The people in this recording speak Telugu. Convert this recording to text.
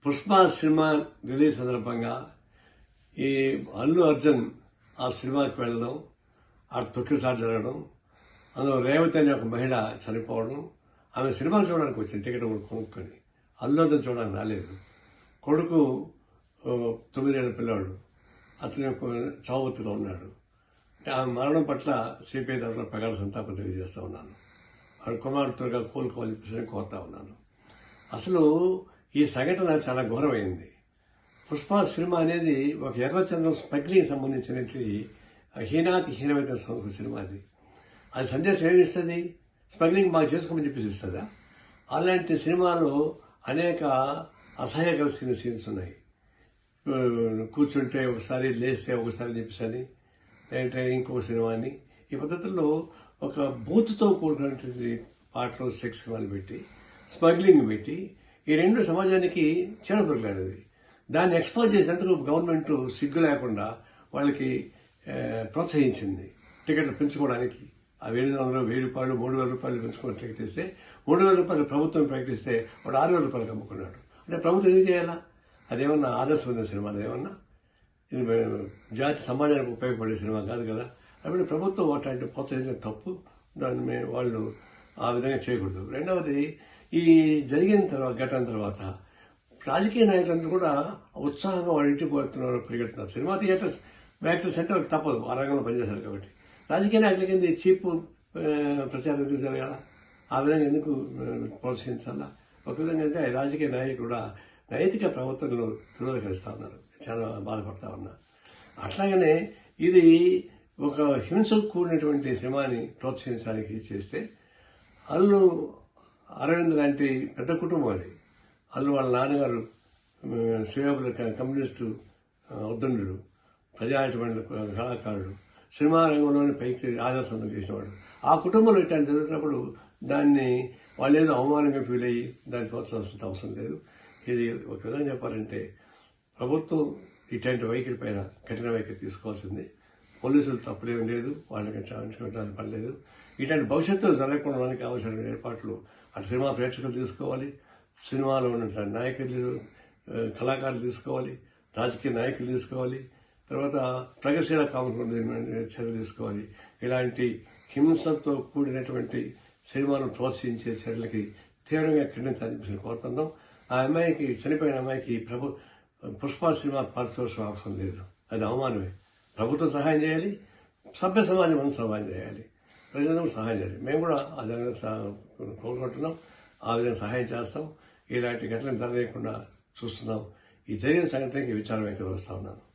పుష్ప సినిమా రిలీజ్ సందర్భంగా ఈ అల్లు అర్జున్ ఆ సినిమాకి వెళ్ళడం, ఆ తొక్కిసారి జరగడం, అందులో రేవతి అనే ఒక మహిళ చనిపోవడం, ఆమె సినిమా చూడడానికి వచ్చింది టికెట్ కొనుక్కొని. అల్లు అర్జున్ చూడడానికి రాలేదు. కొడుకు 9 ఏళ్ల పిల్లాడు, అతని చావుతులో ఉన్నాడు. ఆమె మరణం పట్ల సిపిఐ తరఫున ప్రగాఢ సంతాపం తెలియజేస్తూ ఉన్నాను. వాడి కుమారుడు త్వరగా కోలుకోవాలని చెప్పేసి కోరుతా ఉన్నాను. అసలు ఈ సంఘటన చాలా ఘోరమైంది. పుష్ప సినిమా అనేది ఒక ఎర్రచంద్రం స్మగ్లింగ్ సంబంధించినటువంటి హీనాతి హీనమైన సినిమా అది. అది సందేశం ఏమి ఇస్తుంది? స్మగ్లింగ్ బాగా చేసుకోమని చెప్పేసి ఇస్తుందా? అలాంటి సినిమాలో అనేక అసహ్యకర సీన్స్ ఉన్నాయి. కూర్చుంటే ఒకసారి, లేస్తే ఒకసారి చెప్పేసి లేదంటే ఇంకొక సినిమా అని, ఈ పద్ధతుల్లో ఒక బూత్తో కూడుకున్నటువంటి పాటలు, సెక్స్ సినిమాలు పెట్టి, స్మగ్లింగ్ పెట్టి, ఈ రెండు సమాజానికి చీడపురుగులాడేది. దాన్ని ఎక్స్పోజ్ చేసేందుకు గవర్నమెంట్ సిగ్గు లేకుండా వాళ్ళకి ప్రోత్సహించింది టికెట్లు పెంచుకోవడానికి. ఆ 700, 1000 రూపాయలు, 3000 రూపాయలు పెంచుకొని టికెట్ ఇస్తే, 3000 రూపాయలు ప్రభుత్వం ప్రకటిస్తే వాడు 6000 రూపాయలకు అమ్ముకున్నాడు. అంటే ప్రభుత్వం ఏం చేయాలా? అదేమన్నా ఆదర్శమైన సినిమా? అదేమన్నా ఇది జాతి సమాజానికి ఉపయోగపడే సినిమా కాదు కదా. అప్పుడు ప్రభుత్వం అట్లాంటి ప్రోత్సహించడం తప్పు. దాన్ని వాళ్ళు ఆ విధంగా చేయకూడదు. రెండవది, ఈ జరిగిన తర్వాత, ఘటన తర్వాత రాజకీయ నాయకులందరూ కూడా ఉత్సాహంగా వాళ్ళ ఇంటికి పోతున్నారు, పరిగెడుతున్నారు. సినిమా థియేటర్స్, యాక్టర్స్ అంటే వాళ్ళకి తప్పదు, ఆ రంగంలో పనిచేశారు కాబట్టి. రాజకీయ నాయకుల కింద చీప్ ప్రచారం ఎందుకు జరగాల? ఆ విధంగా ఎందుకు ప్రోత్సహించాలా? ఒక విధంగా అంటే రాజకీయ నాయకులు కూడా నైతిక ప్రవర్తనలు తిరోధకరిస్తూ ఉన్నారు. చాలా బాధపడతా ఉన్నా. అట్లాగనే ఇది ఒక హింసకు కూడినటువంటి సినిమాని ప్రోత్సహించడానికి చేస్తే, అల్లు అరవింద్ లాంటి పెద్ద కుటుంబం అది. అల్లు వాళ్ళ నాన్నగారు శ్రీకాకుళ కమ్యూనిస్టు ఉద్దండుడు, ప్రజాటువంటి కళాకారుడు, సినిమా రంగంలోని పైకి ఆదర్శం చేసేవాడు. ఆ కుటుంబంలో ఇట్లాంటి జరుగుతున్నప్పుడు దాన్ని వాళ్ళు ఏదో అవమానంగా ఫీల్ అయ్యి దాన్ని ప్రోత్సహించాల్సిన అవసరం లేదు. ఇది ఒక విధంగా చెప్పాలంటే ప్రభుత్వం ఇట్లాంటి వైఖరి పైన కఠిన వైఖరి తీసుకోవాల్సింది. పోలీసులు తప్పులేం లేదు, వాళ్ళకి క్షమించుకోవడానికి పని లేదు. ఇట్లాంటి భవిష్యత్తులో జరగకుండా కావాల్సిన ఏర్పాట్లు అటు సినిమా ప్రేక్షకులు తీసుకోవాలి, సినిమాలో ఉన్న నాయకులు, కళాకారులు తీసుకోవాలి, రాజకీయ నాయకులు తీసుకోవాలి, తర్వాత ప్రగతిశీల కావాలి చర్యలు తీసుకోవాలి. ఇలాంటి హింసతో కూడినటువంటి సినిమాను ప్రోత్సహించే చర్యలకి తీవ్రంగా ఖండించాలని కోరుతున్నాం. ఆ అమ్మాయికి, చనిపోయిన అమ్మాయికి పుష్ప సినిమా పారితోషికం అవసరం లేదు. అది అవమానమే. ప్రభుత్వం సహాయం చేయాలి, సభ్య సమాజం అంతా సహాయం చేయాలి, ప్రజలందరూ సహాయం చేయాలి. మేము కూడా ఆ విధంగా కోరుకుంటున్నాం, ఆ విధంగా సహాయం చేస్తాం. ఇలాంటి ఘటనలు జరగకుండా చూస్తున్నాం. ఈ జరిగిన సంఘటనకి విచారం అయితే వస్తూ ఉన్నాను.